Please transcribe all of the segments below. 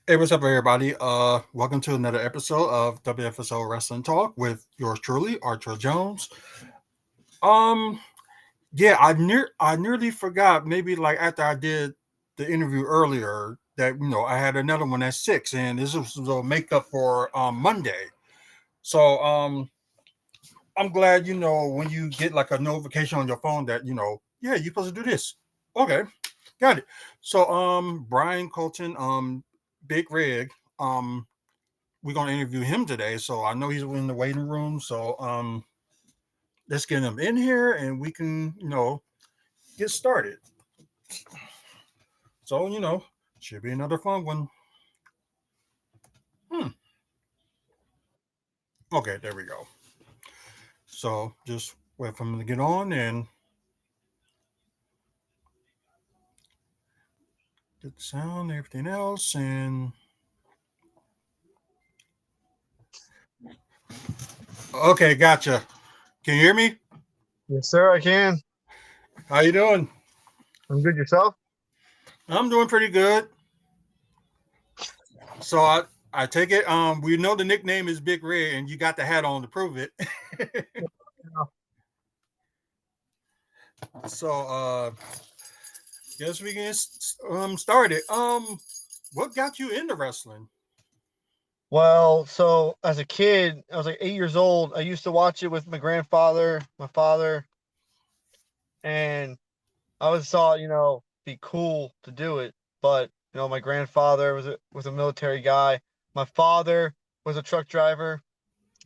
Hey, what's up, everybody? Welcome to another episode of WFSO Wrestling Talk with yours truly, Artrell Jones. Um, yeah, I nearly forgot. Maybe like after I did the interview earlier, that I had another one at 6, and this was the makeup for Monday. So I'm glad when you get like a notification on your phone that yeah, you're supposed to do this. Okay, got it. So Bryan Colton, Big Rig, um we're gonna interview him today. So I know he's in the waiting room. So let's get him in here and we can get started. So should be another fun one. Hmm. Okay, there we go. So just wait for him to get on and get the sound, everything else, and okay, gotcha. Can you hear me? Yes, sir, I can. How you doing? I'm good yourself. I'm doing pretty good. So I take it we know the nickname is Big Red and you got the hat on to prove it. Yeah. So guess we can start it. What got you into wrestling? Well, so as a kid, I was like 8 years old. I used to watch it with my grandfather, my father, and I always thought, be cool to do it. But my grandfather was a military guy. My father was a truck driver,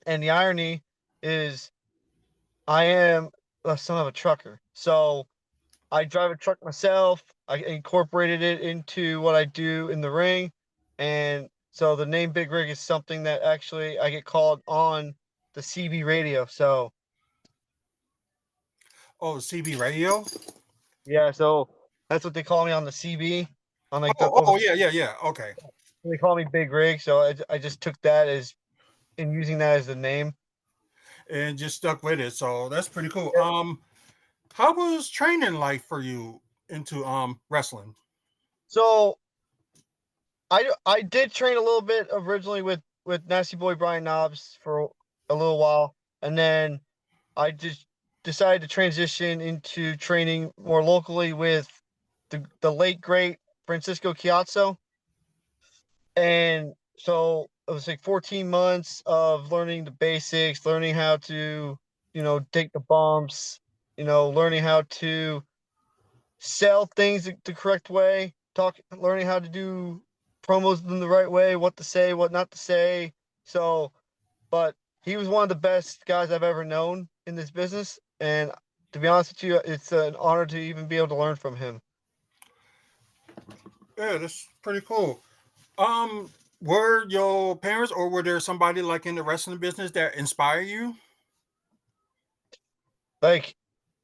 and the irony is, I am a son of a trucker. So I drive a truck myself. I incorporated it into what I do in the ring. And so the name Big Rig is something that actually I get called on the CB radio. So Oh, CB radio. yeah, so that's what they call me on the CB. On like the Oh, over, oh, yeah, yeah, yeah. Okay, they call me Big Rig. So I just took that as in using that as the name. and just stuck with it. So that's pretty cool. Yeah. How was training like for you into wrestling? So I did train a little bit originally with Nasty Boy Brian Knobs for a little while, and then I just decided to transition into training more locally with the late great Francisco Chiazzo. And so it was like 14 months of learning the basics, learning how to, take the bumps, learning how to sell things the correct way, learning how to do promos in the right way, what to say, what not to say. So, but he was one of the best guys I've ever known in this business, and to be honest with you, it's an honor to even be able to learn from him. Yeah, that's pretty cool. Um, were your parents or were there somebody like in the wrestling business that inspire you? Like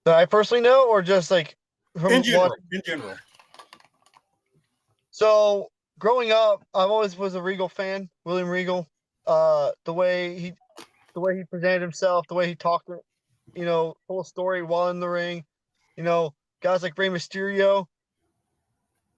that I personally know, or just like In from what. general, in general. So growing up, I always was a Regal fan, William Regal. The way he presented himself, the way he talked, full story while in the ring. Guys like Rey Mysterio,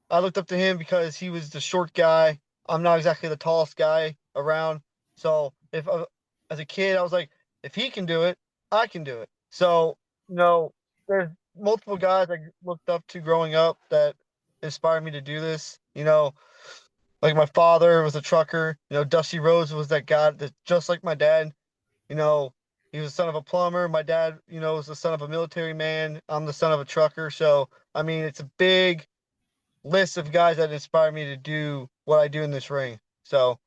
I looked up to him because he was the short guy. I'm not exactly the tallest guy around. So as a kid, I was like, if he can do it, I can do it. So, there's multiple guys I looked up to growing up that inspired me to do this. Like my father was a trucker. Dusty Rhodes was that guy that just like my dad. You know, he was the son of a plumber. My dad, was the son of a military man. I'm the son of a trucker. So, I mean, it's a big list of guys that inspire me to do what I do in this ring. So,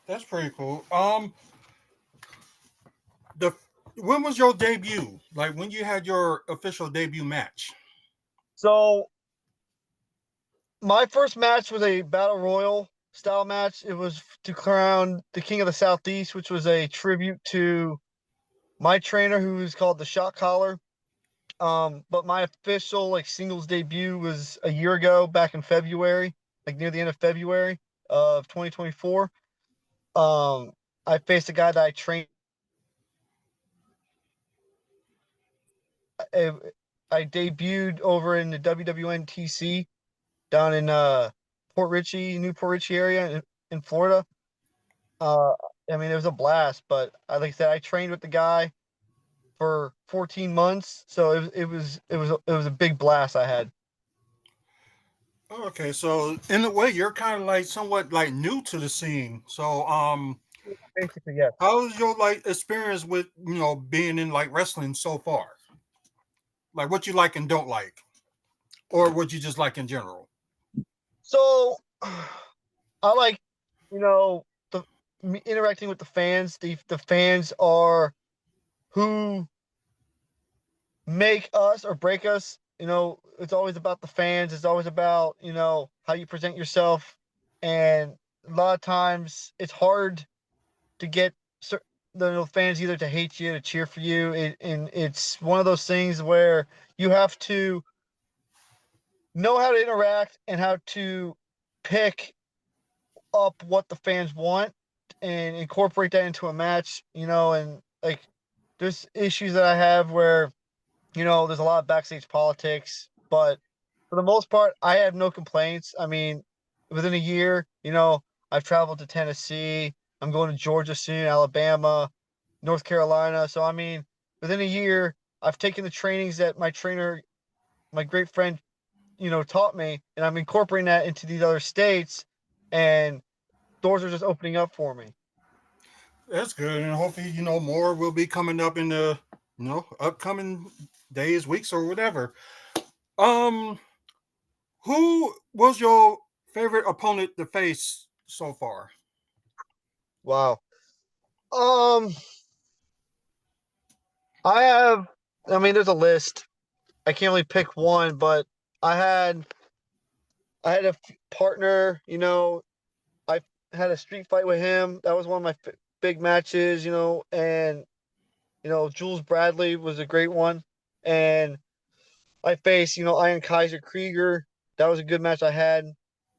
That's pretty cool. The when was your debut? Like when you had your official debut match? so my first match was a battle royal style match. It was to crown the King of the Southeast, which was a tribute to my trainer, who was called the Shot Collar. But my official like singles debut was a year ago, back in February, like near the end of February of 2024. Um, I faced a guy that I trained. I, I debuted over in the WWNTC down in New Port Richey area in Florida. Uh, I mean, it was a blast, but like I said, I trained with the guy for 14 months, so it was a big blast I had. Okay, so in a way, you're kind of like somewhat like new to the scene. So, Basically, yes. how's your like experience with being in like wrestling so far? Like, what you like and don't like, or what you just like in general? So I like, you know, the interacting with the fans. The fans are who make us or break us. It's always about the fans. It's always about how you present yourself, and a lot of times it's hard to get the fans either to hate you, to cheer for you. And it's one of those things where you have to know how to interact and how to pick up what the fans want and incorporate that into a match. And like there's issues that I have where there's a lot of backstage politics, but for the most part, I have no complaints. I mean, within a year, I've traveled to Tennessee. I'm going to Georgia soon, Alabama, North Carolina. So, I mean, within a year, I've taken the trainings that my trainer, my great friend, taught me, and I'm incorporating that into these other states, and doors are just opening up for me. That's good, and hopefully, more will be coming up in the upcoming days, weeks, or whatever. Um, who was your favorite opponent to face so far? Wow. Um, I have, I mean, there's a list. I can't really pick one, but I had I had a partner. I had a street fight with him. That was one of my big matches. And Jules Bradley was a great one. And I faced Ian Kaiser Krieger. That was a good match I had.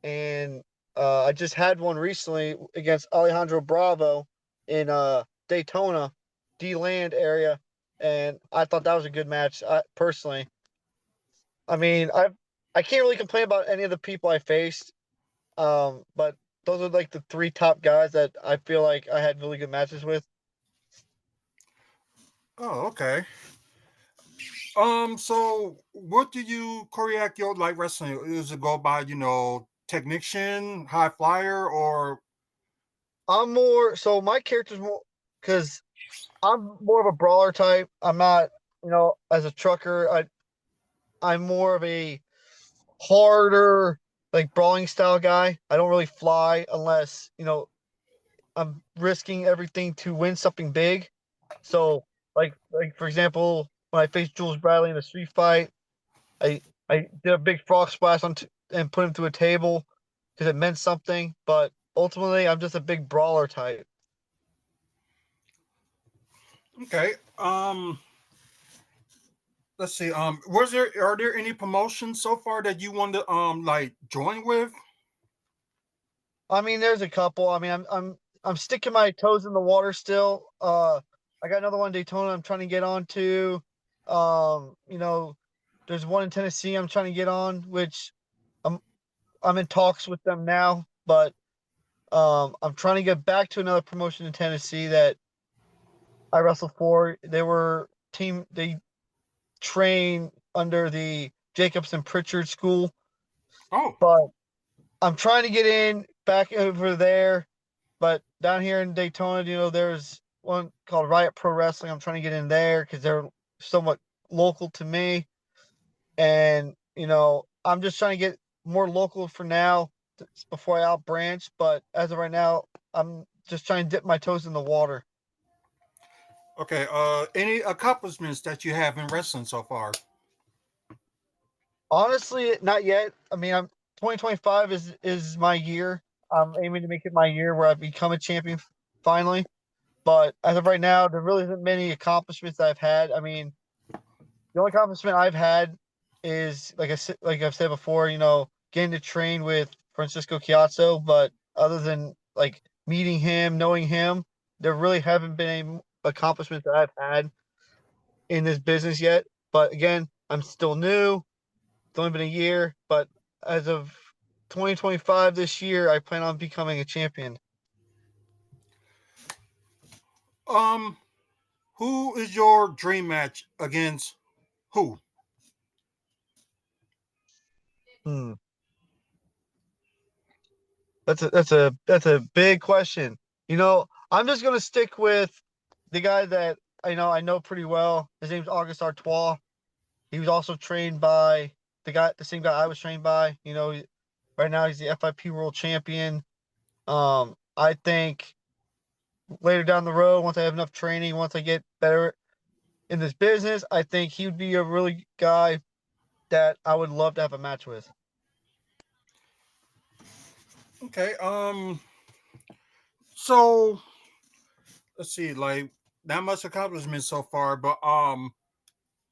And I just had one recently against Alejandro Bravo in Daytona, D Land area, and I thought that was a good match. Personally, I mean, I can't really complain about any of the people I faced. But those are like the three top guys that I feel like I had really good matches with. Oh, okay. So what do you choreograph your like wrestling? Is it go by technician, high flyer, or I'm more so my character's more because I'm more of a brawler type. I'm not, as a trucker. I'm more of a harder, like brawling style guy. I don't really fly unless I'm risking everything to win something big. So, like for example, when I faced Jules Bradley in a street fight, I I did a big frog splash and put him through a table because it meant something. But ultimately, I'm just a big brawler type. okay? Let's see. Was there are there any promotions so far that you want to like join with? I mean, there's a couple. I mean, I'm sticking my toes in the water still. I got another one in Daytona I'm trying to get on to. You know, there's one in Tennessee I'm trying to get on, which I'm I'm in talks with them now, but I'm trying to get back to another promotion in Tennessee that I wrestled for. They train under the Jacobs and Pritchard school, Oh, but I'm trying to get in back over there. But down here in Daytona, there's one called Riot Pro Wrestling. I'm trying to get in there because they're somewhat local to me. And, I'm just trying to get more local for now before I out branch. But as of right now, I'm just trying to dip my toes in the water. okay. Any accomplishments that you have in wrestling so far? Honestly, not yet. I mean, I'm 2025 is my year. I'm aiming to make it my year where I become a champion finally. But as of right now, there really isn't many accomplishments that I've had. I mean, the only accomplishment I've had is like I've said before, getting to train with Francisco Chiazzo. But other than like meeting him, knowing him, there really haven't been any accomplishments that I've had in this business yet. But again, I'm still new. It's only been a year, but as of 2025 this year, I plan on becoming a champion. Um, who is your dream match against who? Hmm. That's a big question. I'm just gonna stick with the guy that I know pretty well. His name's August Artois. He was also trained by the same guy I was trained by. Right now he's the FIP world champion. I think later down the road, once I have enough training, once I get better in this business, I think he would be a really guy that I would love to have a match with. Okay. So let's see, like not much accomplishment so far, but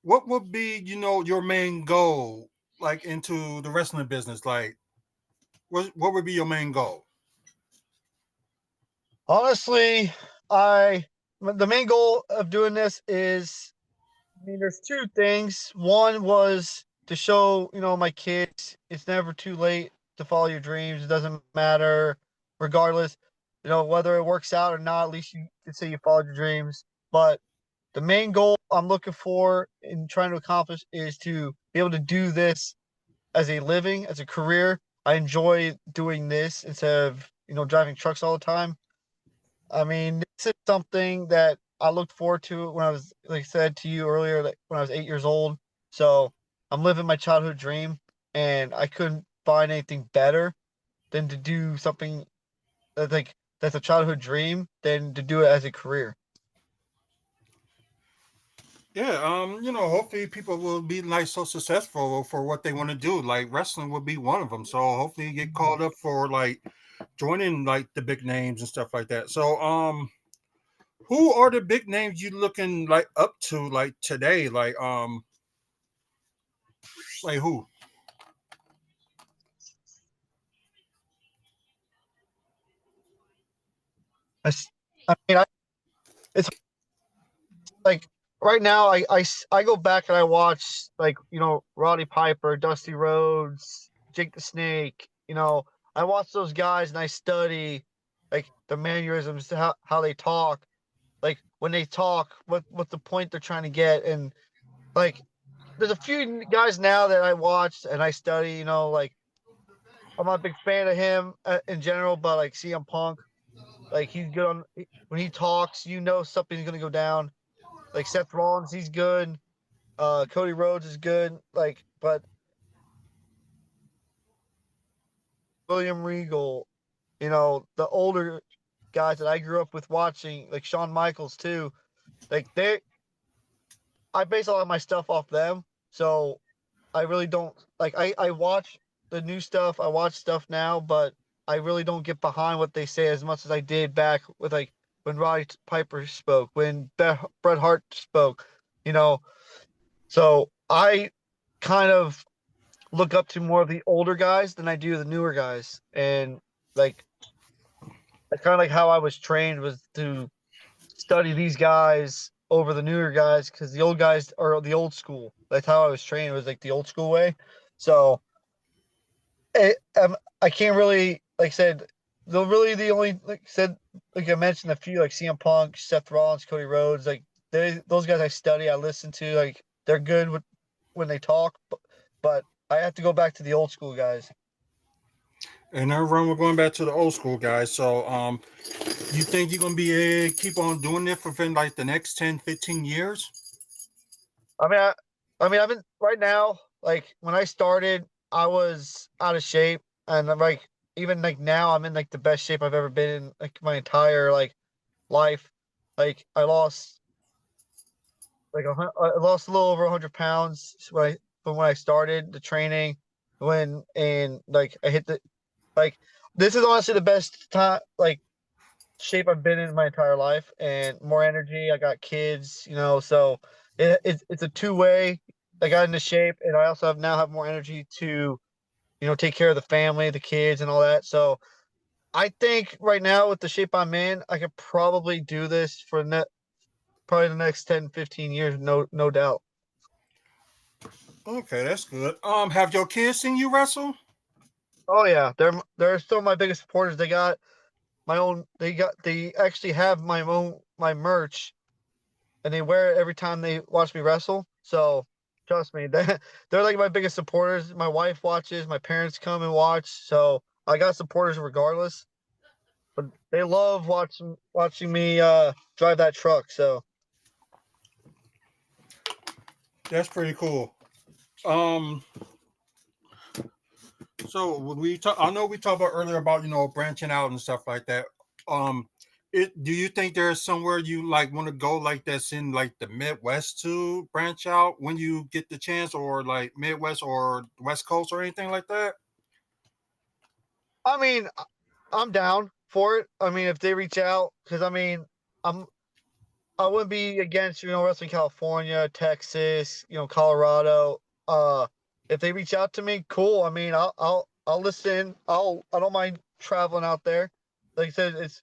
what would be your main goal like into the wrestling business? Like, what would be your main goal? Honestly, I the main goal of doing this is, there's two things. One was to show, my kids it's never too late to follow your dreams. It doesn't matter, regardless, whether it works out or not. At least you can say you followed your dreams. But the main goal I'm looking for and trying to accomplish is to be able to do this as a living, as a career. I enjoy doing this instead of, driving trucks all the time. I mean, this is something that I looked forward to when I was, like I said to you earlier, like when I was 8 years old. So I'm living my childhood dream, and I couldn't find anything better than to do something that's a childhood dream than to do it as a career. Yeah, hopefully people will be like so successful for what they want to do. Like wrestling would be one of them. So hopefully you get called up for like joining like the big names and stuff like that. So who are the big names you looking like up to like today? Like who? I, s- I mean, it's like right now, I go back and I watch, like, Roddy Piper, Dusty Rhodes, Jake the Snake. I watch those guys and I study like the mannerisms, how they talk, like when they talk, what the point they're trying to get, and like there's a few guys now that I watch and I study. Like I'm not a big fan of him in general, but like CM Punk, like he's good when he talks. Something's gonna go down. Like Seth Rollins, he's good. Cody Rhodes is good. Like, but William Regal, the older guys that I grew up with watching, like Shawn Michaels too. Like I base a lot of my stuff off them. So I really don't like. I watch the new stuff. I watch stuff now, but I really don't get behind what they say as much as I did back with, like, when Roddy Piper spoke, when Bret Hart spoke. You know, so I kind of look up to more of the older guys than I do the newer guys, and like that's kind of like how I was trained, was to study these guys over the newer guys, because the old guys are the old school. That's how I was trained, was like the old school way. So I can't really, like I said, the only, like I said, like I mentioned a few, like CM Punk, Seth Rollins, Cody Rhodes, like those guys I study, I listen to, like they're good when they talk, but I have to go back to the old school guys. And everyone we're going back to the old school guys. So you think you're gonna be able to keep on doing it for like the next 10, 15 years? I mean, I've been right now. Like when I started, I was out of shape, and I'm like, even like now, I'm in like the best shape I've ever been in, like my entire like life. Like I lost a little over 100 pounds from when I started the training, and like I hit the like this is honestly the best time, like, shape I've been in my entire life, and more energy. I got kids, so it's a two-way. I got into shape, and I also now have more energy to, take care of the family, the kids, and all that. So I think right now with the shape I'm in, I could probably do this for probably the next 10, 15 years, no doubt. Okay, that's good. Have your kids seen you wrestle? Oh yeah, they're still my biggest supporters. They got my own. They actually have my merch, and they wear it every time they watch me wrestle. So trust me, they're like my biggest supporters. My wife watches. My parents come and watch. So I got supporters regardless. But they love watching me drive that truck. So That's pretty cool. Um, so we talk. I know we talked about earlier about branching out and stuff like that. Um, do you think there's somewhere you like want to go like that's in like the Midwest to branch out when you get the chance, or like Midwest or West Coast or anything like that? I mean, I'm down for it. I mean, if they reach out, because I mean, I'm I wouldn't be against wrestling California, Texas, Colorado. If they reach out to me, cool. I mean, I'll listen. I don't mind traveling out there. Like I said, it's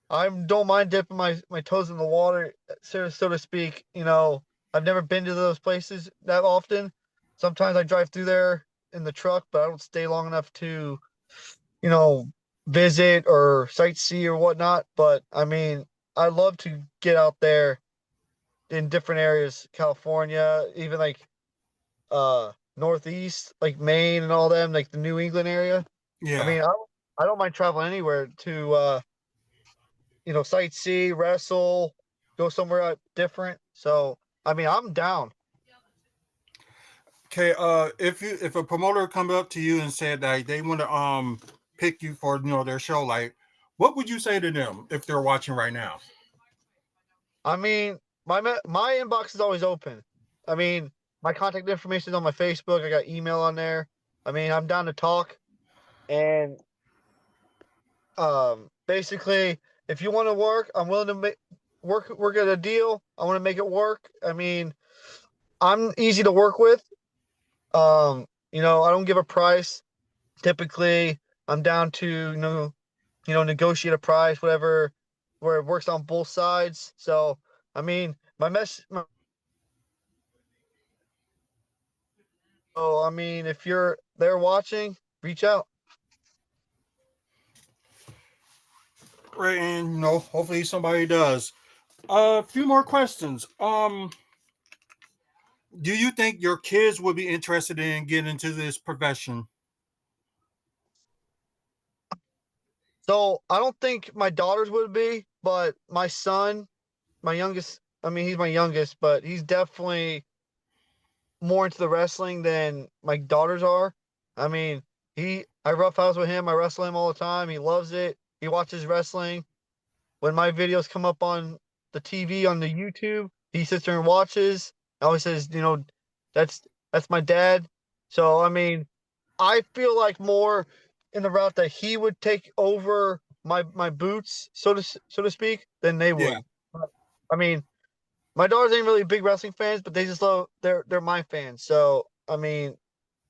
I don't mind dipping my toes in the water, so to speak. I've never been to those places that often. Sometimes I drive through there in the truck, but I don't stay long enough to you know, visit or sightsee or whatnot. But I mean, I love to get out there in different areas, California, even like Northeast, like Maine and all them, like the New England area. I Yeah. mean, I don't mind traveling anywhere to sightsee, wrestle, go somewhere different. So I mean, I'm down. Okay. If a promoter comes up to you and said that they want to pick you for their show, like, what would you say to them if they're watching right now? I mean, my inbox is always open. I mean, my contact information is on my Facebook. I got email on there. I mean, I'm down to talk. And basically, if you want to work, I'm willing to work at a deal. I want to make it work. I mean, I'm easy to work with. I don't give a price. Typically, I'm down to negotiate a price, whatever, where it works on both sides. So, I mean, so I mean, if you're there watching, reach out. Right, and hopefully somebody does. A few more questions. Do you think your kids would be interested in getting into this profession? So I don't think my daughters would be, but my son, my youngest, I mean, he's my youngest, but he's definitely more into the wrestling than my daughters are. I mean, I roughhouse with him. I wrestle him all the time. He loves it. He watches wrestling. When my videos come up on the TV on the YouTube, he sits there and watches. I always says, that's that's my dad. So I mean, I feel like more in the route that he would take over my boots, so to speak, than they Yeah. would. I mean, my daughters ain't really big wrestling fans, but they just love they're my fans. So I mean,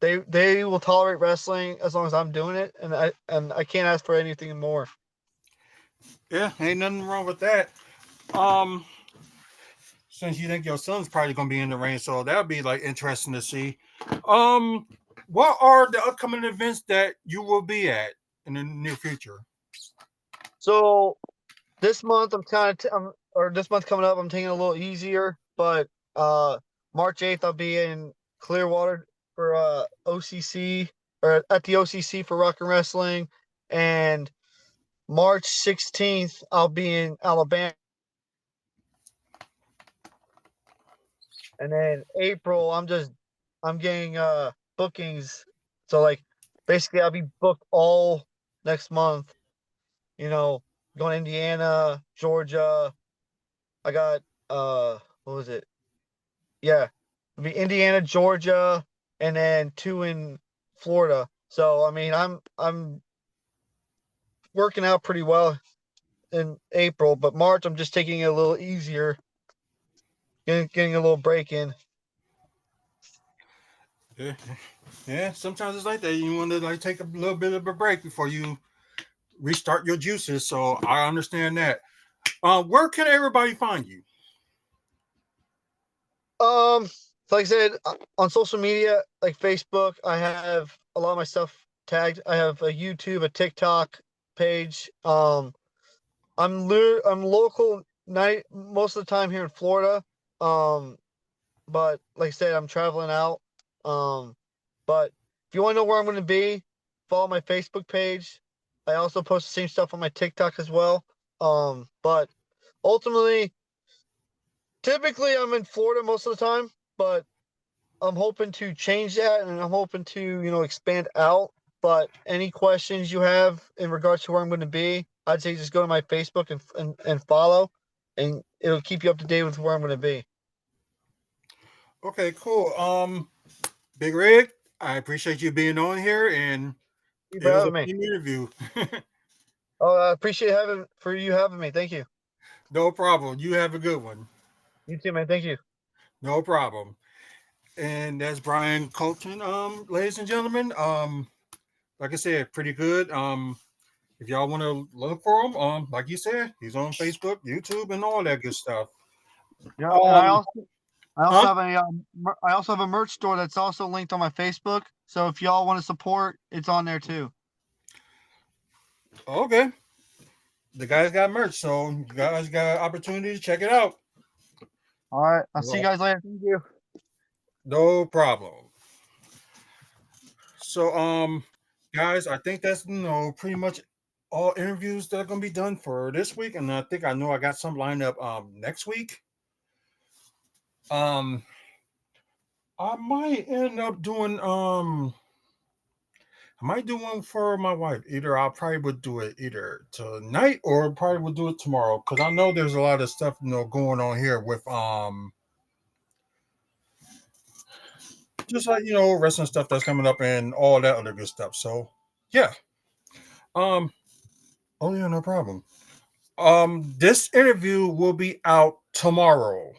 they will tolerate wrestling as long as I'm doing it, and I can't ask for anything more. Yeah, ain't nothing wrong with that. Um, since you think your son's probably gonna be in the ring, so that'll be like interesting to see. Um, what are the upcoming events that you will be at in the near future? So this month I'm kind of or this month coming up I'm taking it a little easier, but March 8th I'll be in Clearwater for OCC or at the OCC for Rock and Wrestling, and March 16th I'll be in Alabama, and then April I'm getting bookings, so like basically I'll be booked all next month, you know, going to Indiana, Georgia. I got what was it? Yeah, it'll be Indiana, Georgia, and then two in Florida. So I mean, I'm working out pretty well in April, but March I'm just taking it a little easier, getting a little break in. Yeah, yeah. Sometimes it's like that. You want to like take a little bit of a break before you restart your juices. So I understand that. Where can everybody find you? So like I said, on social media like Facebook, I have a lot of my stuff tagged. I have a YouTube, a TikTok page. I'm local night most of the time here in Florida. Um, but like I said, I'm traveling out. Um, but if you want to know where I'm going to be, follow my Facebook page. I also post the same stuff on my TikTok as well. But ultimately, typically I'm in Florida most of the time, but I'm hoping to change that and I'm hoping to, expand out. But any questions you have in regards to where I'm going to be, I'd say just go to my Facebook and follow, and it'll keep you up to date with where I'm going to be. Okay, cool. Big Rig, I appreciate you being on here, and Thank you it for was a having me. fun interview. Oh, I appreciate you having me. Thank you. No problem. You have a good one. You too, man. Thank you. No problem. And that's Bryan Colton, ladies and gentlemen. Like I said, pretty good. If y'all want to look for him, like you said, he's on Facebook, YouTube, and all that good stuff. Yeah, and Um, I also huh? have I also have a merch store that's also linked on my Facebook. So if y'all want to support, it's on there too. Okay. The guy's got merch, so you guys got an opportunity to check it out. All right, I'll see you Well, guys later. Thank you. no problem. So, guys, I think that's pretty much all interviews that are gonna be done for this week, and I think I know I got some lined up next week. Um, I might end up doing I might do one for my wife. Either I'll probably would do it either tonight or probably would do it tomorrow because I know there's a lot of stuff going on here with just like wrestling stuff that's coming up and all that other good stuff. So yeah, um, oh yeah, no problem. This interview will be out tomorrow.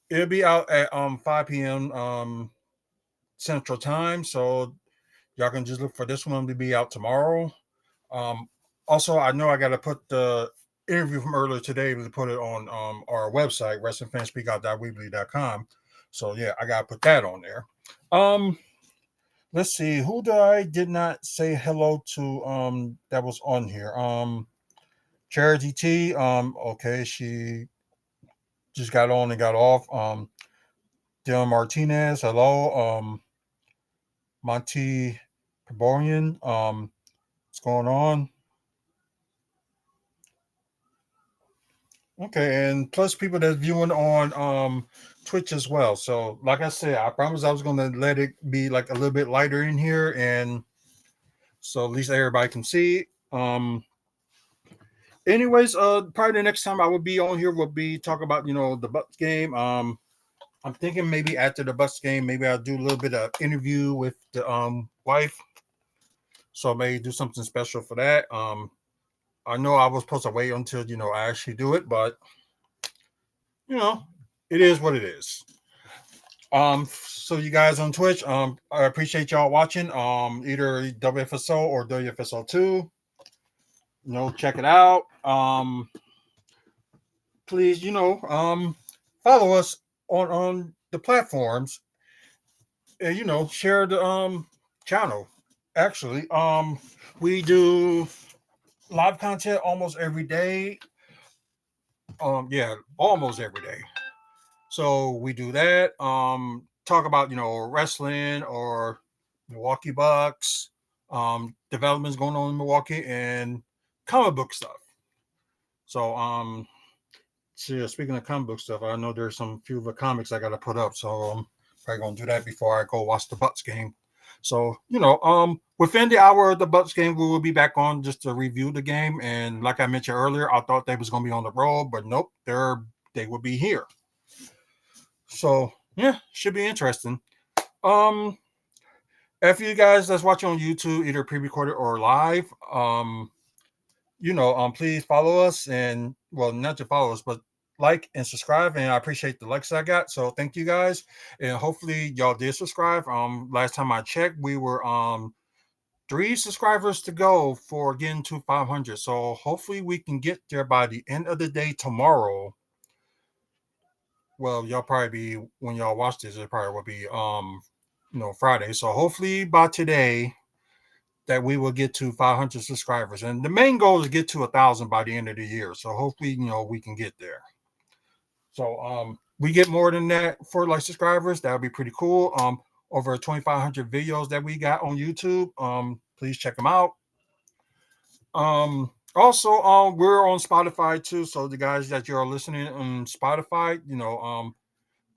It'll be out at 5 p.m. Central Time, so y'all can just look for this one to be out tomorrow. Um, Also, I know I got to put the interview from earlier today to put it on our website, wrestlingfanspeakout.weebly.com. So yeah, I got to put that on there. Um, let's see who did not say hello to that was on here. Charity T. Okay, she just got on and got off. Dylan Martinez, hello. Monty Paborian, what's going on? Okay, and plus people that's viewing on Twitch as well. So, like I said, I promised I was going to let it be like a little bit lighter in here, and so at least everybody can see. Anyways, probably the next time I will be on here will be talk about the Bucks game. I'm thinking maybe after the Bucks game, maybe I'll do a little bit of interview with the wife. So maybe do something special for that. I know I was supposed to wait until I actually do it, but you know, it is what it is. So you guys on Twitch, I appreciate y'all watching. Either WFSO or WFSO2. Check it out. Please, follow us on the platforms and share the channel. Actually, we do live content almost every day. Yeah, almost every day. So we do that. Talk about wrestling or Milwaukee Bucks, developments going on in Milwaukee, and comic book stuff. So so speaking of comic book stuff, I know there's some few of the comics I got to put up. So I'm probably gonna do that before I go watch the Bucks game. So within the hour of the Bucks game, we will be back on just to review the game. And like I mentioned earlier, I thought they was gonna be on the road, but nope, they will be here. So yeah, should be interesting. Um, if you guys that's watching on YouTube, either pre-recorded or live, please follow us and well, not to follow us, but like and subscribe. And I appreciate the likes I got. So thank you guys, and hopefully y'all did subscribe. Last time I checked, we were 3 subscribers to go for getting to 500. So hopefully we can get there by the end of the day tomorrow. Well, y'all probably be when y'all watch this, it probably will be Friday. So hopefully by today that we will get to 500 subscribers, and the main goal is to get to 1,000 by the end of the year. So hopefully, we can get there. So we get more than that for like subscribers. That would be pretty cool. Over 2,500 videos that we got on YouTube. Please check them out. Also, we're on Spotify too. So the guys that you're listening on Spotify,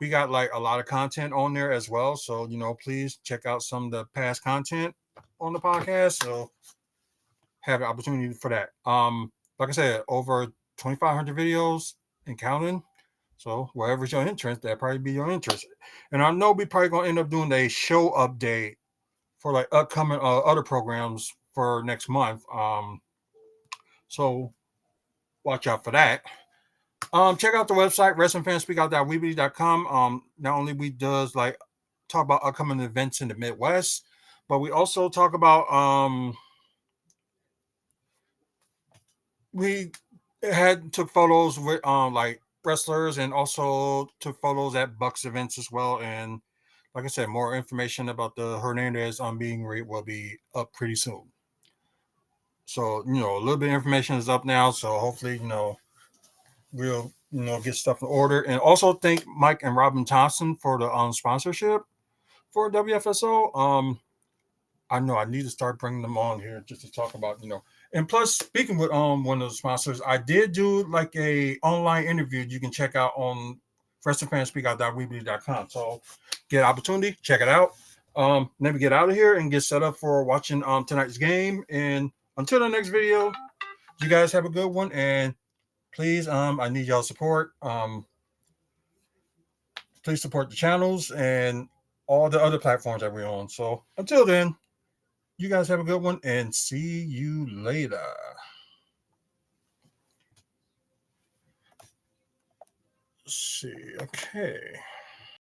we got like a lot of content on there as well. So please check out some of the past content on the podcast. So have an opportunity for that. Like I said, over 2,500 videos and counting. So wherever's your interest, that probably be your interest. And I know we probably gonna end up doing a show update for like upcoming other programs for next month. So watch out for that. Check out the website wrestlingfanspeakout.weebly.com. Not only we does like talk about upcoming events in the Midwest, but we also talk about we had took photos with like wrestlers and also took photos at Bucks events as well. And like I said, more information about the Hernandez on being rate will be up pretty soon. So a little bit of information is up now. So hopefully we'll get stuff in order. And also thank Mike and Robin Thompson for the sponsorship for WFSO. I know I need to start bringing them on here just to talk about And plus, speaking with one of the sponsors, I did do like a online interview you can check out on wrestlingfanspeakout.weebly.com. So get an opportunity, check it out. Let me get out of here and get set up for watching tonight's game. And until the next video, you guys have a good one. And please, I need y'all support. Please support the channels and all the other platforms that we're on. So until then, you guys have a good one and see you later. Let's see. Okay.